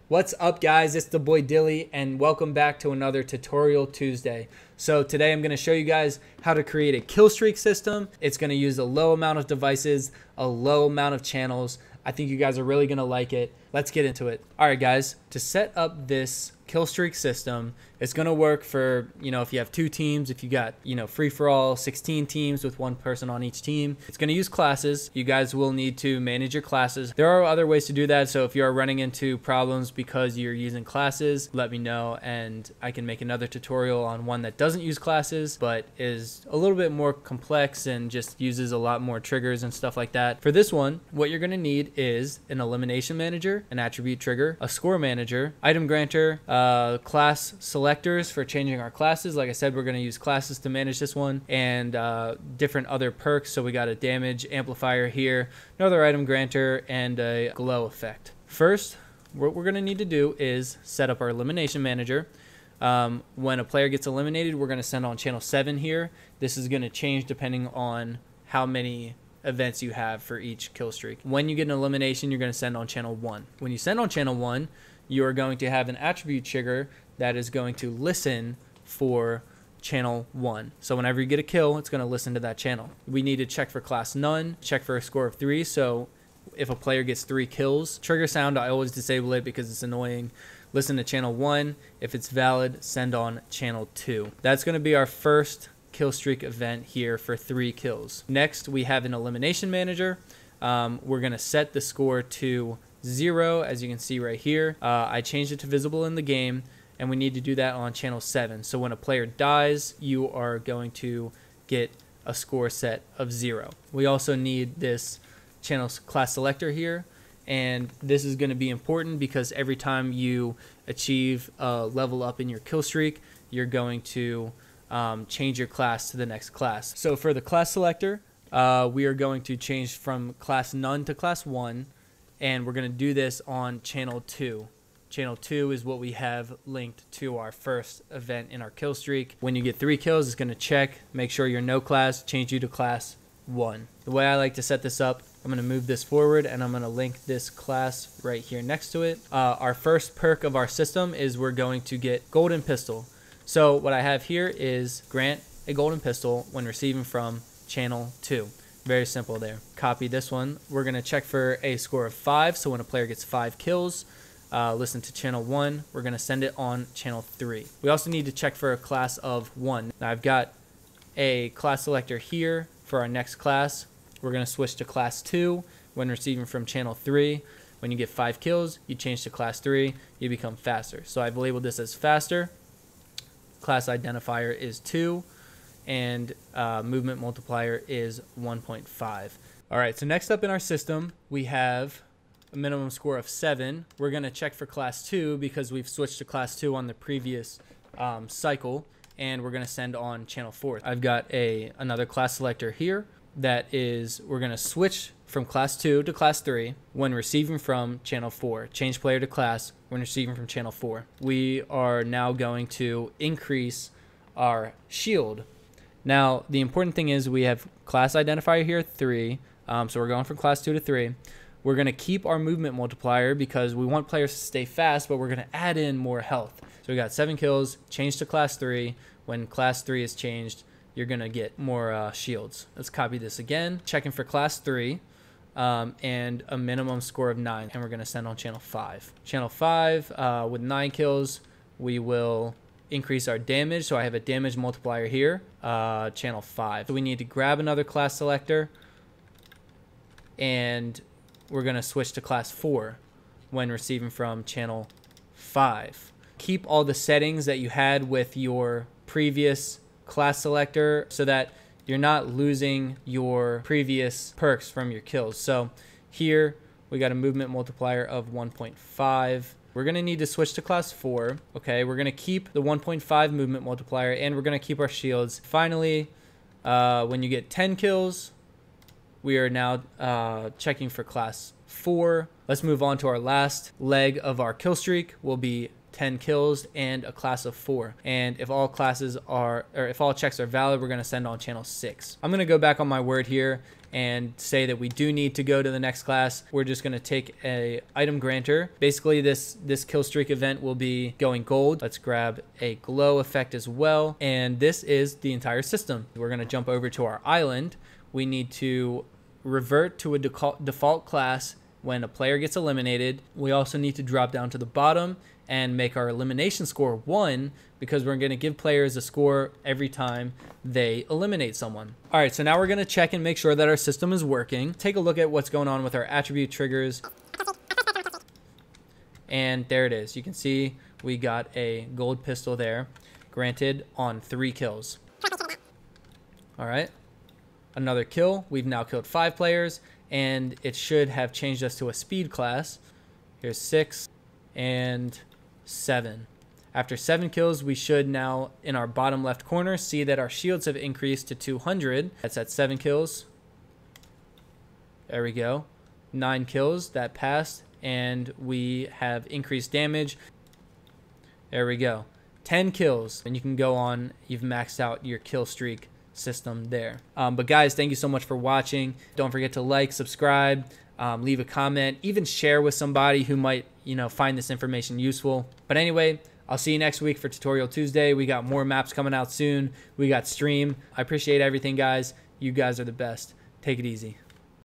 What's up, guys? It's the boy Dilly, and welcome back to another Tutorial Tuesday. So today I'm going to show you guys how to create a kill streak system. It's going to use a low amount of devices, a low amount of channels. I think you guys are really going to like it. Let's get into it. All right, guys, to set up this kill streak system, it's going to work for, if you have two teams, if you got, free for all, 16 teams with one person on each team. It's going to use classes. You guys will need to manage your classes. There are other ways to do that. So if you are running into problems because you're using classes, let me know and I can make another tutorial on one that doesn't use classes, but is a little bit more complex and just uses a lot more triggers and stuff like that. For this one, what you're going to need is an elimination manager, an attribute trigger, a score manager, item granter, class selectors for changing our classes. Like I said, we're going to use classes to manage this one, and different other perks. So we got a damage amplifier here, another item granter, and a glow effect. First, what we're going to need to do is set up our elimination manager. When a player gets eliminated, we're going to send on channel 7 here. This is going to change depending on how many events you have for each kill streak. When you get an elimination, you're going to send on channel 1. When you send on channel 1, you are going to have an attribute trigger that is going to listen for channel 1. So whenever you get a kill, it's going to listen to that channel. We need to check for class none, check for a score of 3. So if a player gets 3 kills, trigger sound, I always disable it because it's annoying. Listen to channel 1. If it's valid, send on channel 2. That's going to be our first kill streak event here for 3 kills. Next, we have an elimination manager. We're going to set the score to 0, as you can see right here. I changed it to visible in the game, and we need to do that on channel 7. So when a player dies, you are going to get a score set of 0. We also need this channel class selector here, and this is going to be important because every time you achieve a level up in your kill streak, you're going to change your class to the next class. So for the class selector, we are going to change from class none to class 1, and we're going to do this on channel 2. Channel 2 is what we have linked to our first event in our kill streak. When you get 3 kills, it's going to check, make sure you're no class, change you to class 1. The way I like to set this up, I'm going to move this forward and I'm going to link this class right here next to it. Our first perk of our system is we're going to get golden pistol. So what I have here is grant a golden pistol when receiving from channel 2. Very simple there. Copy this one. We're going to check for a score of 5. So when a player gets 5 kills, listen to channel 1. We're going to send it on channel 3. We also need to check for a class of 1. Now I've got a class selector here for our next class. We're going to switch to class 2 when receiving from channel 3. When you get 5 kills, you change to class 3. You become faster. So I've labeled this as faster. Class identifier is 2. And movement multiplier is 1.5. All right, so next up in our system, we have a minimum score of 7. We're going to check for class 2 because we've switched to class 2 on the previous cycle, and we're going to send on channel 4. I've got another class selector here that is, we're going to switch from class 2 to class 3 when receiving from channel 4. Change player to class when receiving from channel 4. We are now going to increase our shield. Now, the important thing is we have class identifier here, 3. So we're going from class 2 to 3. We're going to keep our movement multiplier because we want players to stay fast, but we're going to add in more health. So we got 7 kills, change to class 3. When class 3 is changed, you're going to get more shields. Let's copy this again. Checking for class 3 and a minimum score of 9. And we're going to send on channel 5. Channel 5, with 9 kills, we will increase our damage. So I have a damage multiplier here, channel 5. So we need to grab another class selector, and we're going to switch to class 4 when receiving from channel 5. Keep all the settings that you had with your previous class selector so that you're not losing your previous perks from your kills. So here we got a movement multiplier of 1.5. We're going to need to switch to class 4. Okay, we're going to keep the 1.5 movement multiplier, and we're going to keep our shields. Finally, when you get 10 kills, we are now checking for class 4. Let's move on to our last leg of our kill streak. Will be 10 kills and a class of 4. And if all if all checks are valid, we're going to send on channel 6. I'm going to go back on my word here and say that we do need to go to the next class. We're just going to take a item granter. Basically, this kill streak event will be going gold. Let's grab a glow effect as well. And this is the entire system. We're going to jump over to our island. We need to revert to a default class when a player gets eliminated. We also need to drop down to the bottom and make our elimination score 1, because we're going to give players a score every time they eliminate someone. All right, so now we're going to check and make sure that our system is working. Take a look at what's going on with our attribute triggers. And there it is. You can see we got a gold pistol there, granted on 3 kills. All right, another kill. We've now killed 5 players, and it should have changed us to a speed class. Here's 6 and 7. After 7 kills, we should now, in our bottom left corner, see that our shields have increased to 200. That's at 7 kills. There we go. 9 kills, that passed, and we have increased damage. There we go. 10 kills, and you can go on. You've maxed out your kill streak system there. But guys, thank you so much for watching. Don't forget to like, subscribe, leave a comment, even share with somebody who might, find this information useful. But anyway, I'll see you next week for Tutorial Tuesday. We got more maps coming out soon. We got stream. I appreciate everything, guys. You guys are the best. Take it easy.